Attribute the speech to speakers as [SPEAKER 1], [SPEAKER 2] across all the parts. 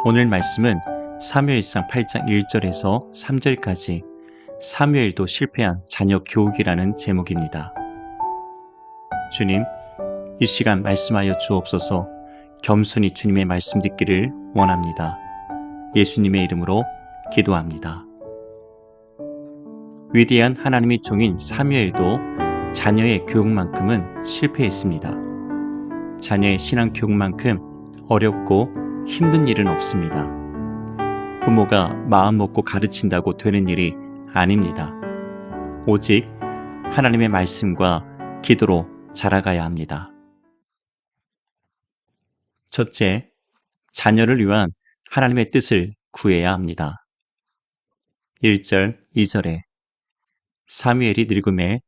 [SPEAKER 1] 오늘 말씀은 사무엘상 8장 1절에서 3절까지 사무엘도 실패한 자녀 교육이라는 제목입니다. 주님, 이 시간 말씀하여 주옵소서. 겸손히 주님의 말씀 듣기를 원합니다. 예수님의 이름으로 기도합니다. 위대한 하나님의 종인 사무엘도 자녀의 교육만큼은 실패했습니다. 자녀의 신앙 교육만큼 어렵고 힘든 일은 없습니다. 부모가 마음 먹고 가르친다고 되는 일이 아닙니다. 오직 하나님의 말씀과 기도로 자라가야 합니다. 첫째, 자녀를 위한 하나님의 뜻을 구해야 합니다. 1절, 2절에 사무엘이 늙음에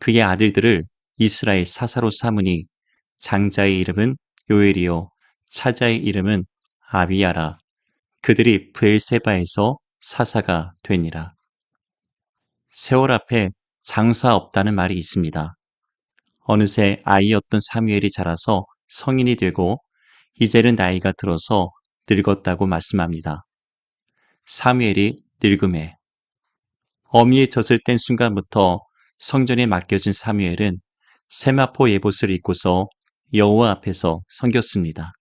[SPEAKER 1] 그의 아들들을 이스라엘 사사로 삼으니 장자의 이름은 요엘이요 차자의 이름은 아비야라. 그들이 브엘세바에서 사사가 되니라. 세월 앞에 장사 없다는 말이 있습니다. 어느새 아이였던 사무엘이 자라서 성인이 되고 이제는 나이가 들어서 늙었다고 말씀합니다. 사무엘이 늙음에 어미의 젖을 뗀 순간부터 성전에 맡겨진 사무엘은 세마포 예봇을 입고서 여호와 앞에서 섬겼습니다.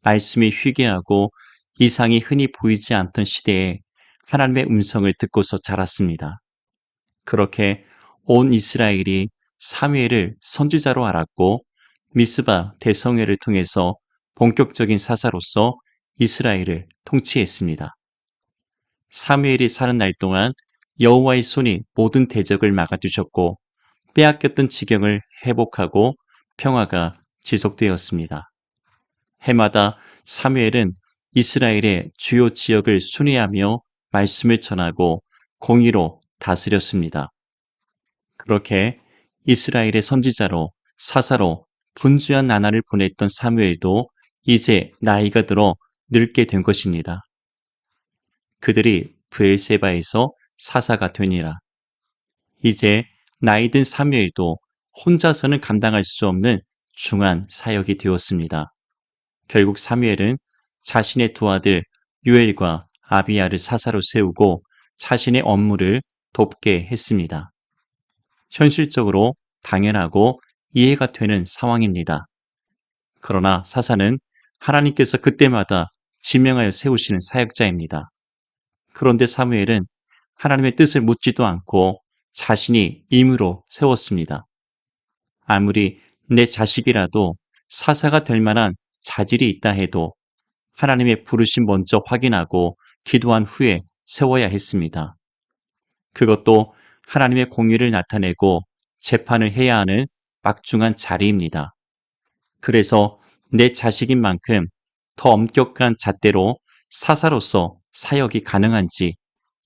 [SPEAKER 1] 말씀이 희귀하고 이상이 흔히 보이지 않던 시대에 하나님의 음성을 듣고서 자랐습니다. 그렇게 온 이스라엘이 사무엘을 선지자로 알았고 미스바 대성회를 통해서 본격적인 사사로서 이스라엘을 통치했습니다. 사무엘이 사는 날 동안 여호와의 손이 모든 대적을 막아두셨고 빼앗겼던 지경을 회복하고 평화가 지속되었습니다. 해마다 사무엘은 이스라엘의 주요 지역을 순회하며 말씀을 전하고 공의로 다스렸습니다. 그렇게 이스라엘의 선지자로 사사로 분주한 나날을 보냈던 사무엘도 이제 나이가 들어 늙게 된 것입니다. 그들이 브엘세바에서 사사가 되니라. 이제 나이든 사무엘도 혼자서는 감당할 수 없는 중한 사역이 되었습니다. 결국 사무엘은 자신의 두 아들 유엘과 아비야를 사사로 세우고 자신의 업무를 돕게 했습니다. 현실적으로 당연하고 이해가 되는 상황입니다. 그러나 사사는 하나님께서 그때마다 지명하여 세우시는 사역자입니다. 그런데 사무엘은 하나님의 뜻을 묻지도 않고 자신이 임의로 세웠습니다. 아무리 내 자식이라도 사사가 될 만한 자질이 있다 해도 하나님의 부르심 먼저 확인하고 기도한 후에 세워야 했습니다. 그것도 하나님의 공의를 나타내고 재판을 해야 하는 막중한 자리입니다. 그래서 내 자식인 만큼 더 엄격한 잣대로 사사로서 사역이 가능한지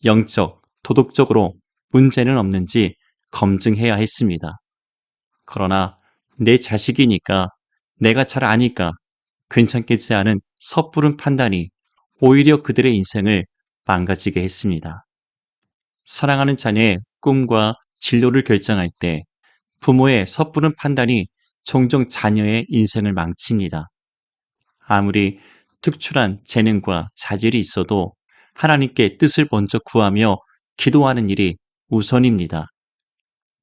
[SPEAKER 1] 영적, 도덕적으로 문제는 없는지 검증해야 했습니다. 그러나 내 자식이니까 내가 잘 아니까 괜찮겠지 않은 섣부른 판단이 오히려 그들의 인생을 망가지게 했습니다. 사랑하는 자녀의 꿈과 진로를 결정할 때 부모의 섣부른 판단이 종종 자녀의 인생을 망칩니다. 아무리 특출한 재능과 자질이 있어도 하나님께 뜻을 먼저 구하며 기도하는 일이 우선입니다.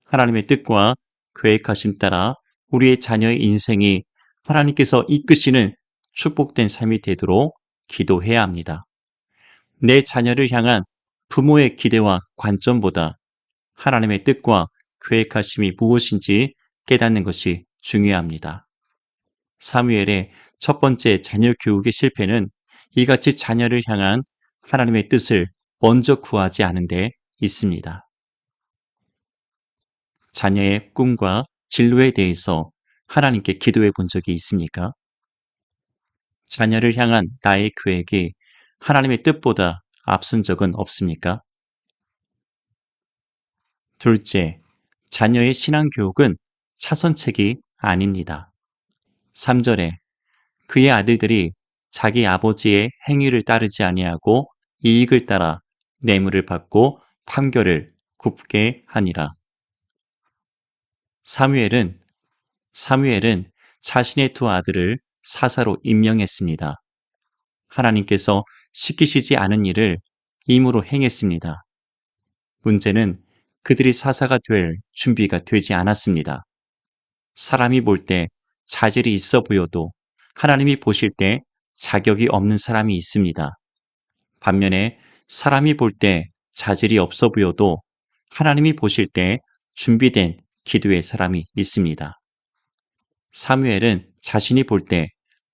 [SPEAKER 1] 하나님의 뜻과 계획하심 따라 우리의 자녀의 인생이 하나님께서 이끄시는 축복된 삶이 되도록 기도해야 합니다. 내 자녀를 향한 부모의 기대와 관점보다 하나님의 뜻과 계획하심이 무엇인지 깨닫는 것이 중요합니다. 사무엘의 첫 번째 자녀 교육의 실패는 이같이 자녀를 향한 하나님의 뜻을 먼저 구하지 않은 데 있습니다. 자녀의 꿈과 진로에 대해서 하나님께 기도해 본 적이 있습니까? 자녀를 향한 나의 계획이 하나님의 뜻보다 앞선 적은 없습니까? 둘째, 자녀의 신앙교육은 차선책이 아닙니다. 3절에 그의 아들들이 자기 아버지의 행위를 따르지 아니하고 이익을 따라 뇌물을 받고 판결을 굽게 하니라. 사무엘은 자신의 두 아들을 사사로 임명했습니다. 하나님께서 시키시지 않은 일을 임으로 행했습니다. 문제는 그들이 사사가 될 준비가 되지 않았습니다. 사람이 볼 때 자질이 있어 보여도 하나님이 보실 때 자격이 없는 사람이 있습니다. 반면에 사람이 볼 때 자질이 없어 보여도 하나님이 보실 때 준비된 기도의 사람이 있습니다. 사무엘은 자신이 볼 때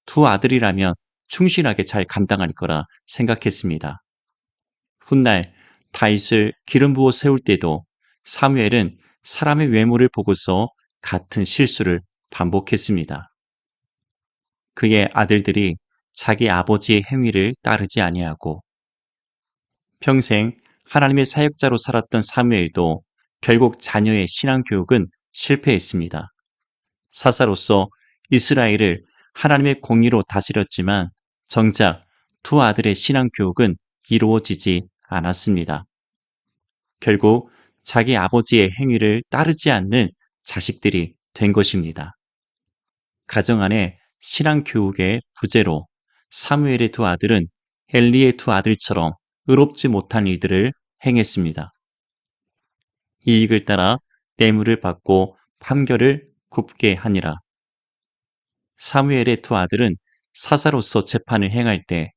[SPEAKER 1] 두 아들이라면 충실하게 잘 감당할 거라 생각했습니다. 훗날 다윗을 기름 부어 세울 때도 사무엘은 사람의 외모를 보고서 같은 실수를 반복했습니다. 그의 아들들이 자기 아버지의 행위를 따르지 아니하고 평생 하나님의 사역자로 살았던 사무엘도 결국 자녀의 신앙 교육은 실패했습니다. 사사로서 이스라엘을 하나님의 공의로 다스렸지만 정작 두 아들의 신앙 교육은 이루어지지 않았습니다. 결국 자기 아버지의 행위를 따르지 않는 자식들이 된 것입니다. 가정 안에 신앙 교육의 부재로 사무엘의 두 아들은 엘리의 두 아들처럼 의롭지 못한 일들을 행했습니다. 이익을 따라 뇌물을 받고 판결을 굽게 하니라. 사무엘의 두 아들은 사사로서 재판을 행할 때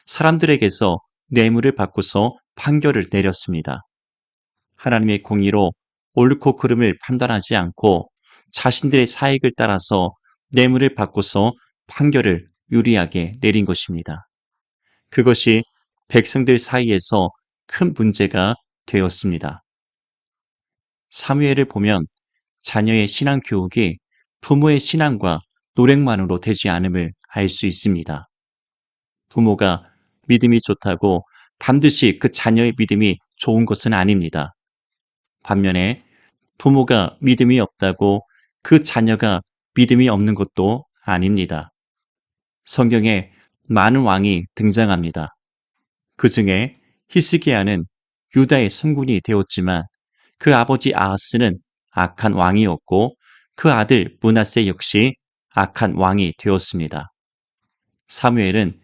[SPEAKER 1] 사람들에게서 뇌물을 받고서 판결을 내렸습니다. 하나님의 공의로 옳고 그름을 판단하지 않고 자신들의 사익을 따라서 뇌물을 받고서 판결을 유리하게 내린 것입니다. 그것이 백성들 사이에서 큰 문제가 되었습니다. 사무엘을 보면 자녀의 신앙 교육이 부모의 신앙과 노력만으로 되지 않음을 알 수 있습니다. 부모가 믿음이 좋다고 반드시 그 자녀의 믿음이 좋은 것은 아닙니다. 반면에 부모가 믿음이 없다고 그 자녀가 믿음이 없는 것도 아닙니다. 성경에 많은 왕이 등장합니다. 그 중에 히스기야는 유다의 성군이 되었지만 그 아버지 아하스는 악한 왕이었고 그 아들 므낫세 역시 악한 왕이 되었습니다. 사무엘은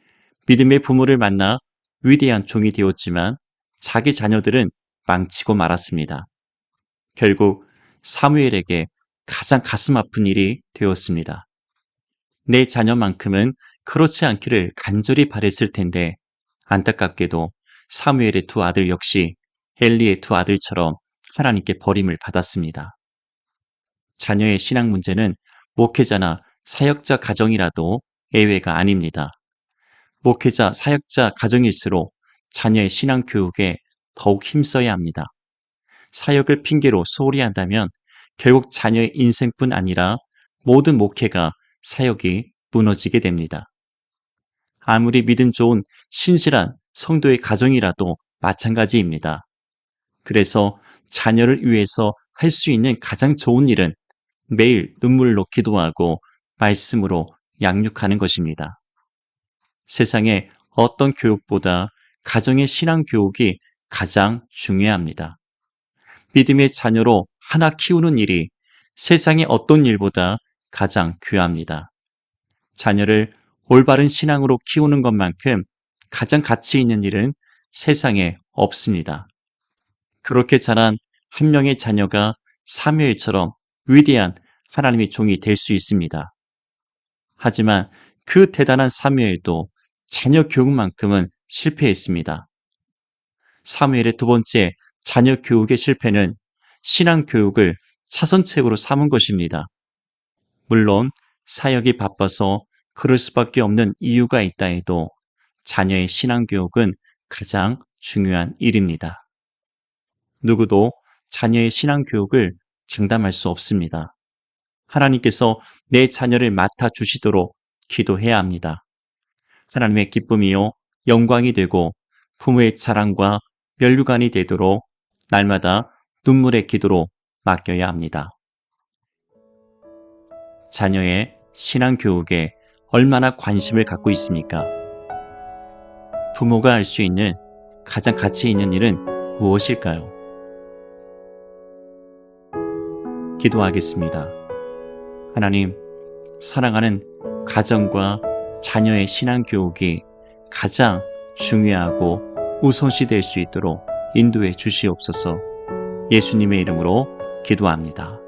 [SPEAKER 1] 믿음의 부모를 만나 위대한 종이 되었지만 자기 자녀들은 망치고 말았습니다. 결국 사무엘에게 가장 가슴 아픈 일이 되었습니다. 내 자녀만큼은 그렇지 않기를 간절히 바랬을 텐데 안타깝게도 사무엘의 두 아들 역시 엘리의 두 아들처럼 하나님께 버림을 받았습니다. 자녀의 신앙 문제는 목회자나 사역자 가정이라도 예외가 아닙니다. 목회자, 사역자 가정일수록 자녀의 신앙 교육에 더욱 힘써야 합니다. 사역을 핑계로 소홀히 한다면 결국 자녀의 인생뿐 아니라 모든 목회가 사역이 무너지게 됩니다. 아무리 믿음 좋은 신실한 성도의 가정이라도 마찬가지입니다. 그래서 자녀를 위해서 할 수 있는 가장 좋은 일은 매일 눈물로 기도하고 말씀으로 양육하는 것입니다. 세상의 어떤 교육보다 가정의 신앙 교육이 가장 중요합니다. 믿음의 자녀로 하나 키우는 일이 세상의 어떤 일보다 가장 귀합니다. 자녀를 올바른 신앙으로 키우는 것만큼 가장 가치 있는 일은 세상에 없습니다. 그렇게 자란 한 명의 자녀가 사무엘처럼 위대한 하나님의 종이 될 수 있습니다. 하지만 그 대단한 사무엘도 자녀 교육만큼은 실패했습니다. 사무엘의 두 번째 자녀 교육의 실패는 신앙 교육을 차선책으로 삼은 것입니다. 물론 사역이 바빠서 그럴 수밖에 없는 이유가 있다 해도 자녀의 신앙 교육은 가장 중요한 일입니다. 누구도 자녀의 신앙 교육을 장담할 수 없습니다. 하나님께서 내 자녀를 맡아 주시도록 기도해야 합니다. 하나님의 기쁨이요 영광이 되고 부모의 자랑과 면류관이 되도록 날마다 눈물의 기도로 맡겨야 합니다. 자녀의 신앙 교육에 얼마나 관심을 갖고 있습니까? 부모가 할 수 있는 가장 가치 있는 일은 무엇일까요? 기도하겠습니다. 하나님, 사랑하는 가정과 자녀의 신앙 교육이 가장 중요하고 우선시 될 수 있도록 인도해 주시옵소서. 예수님의 이름으로 기도합니다.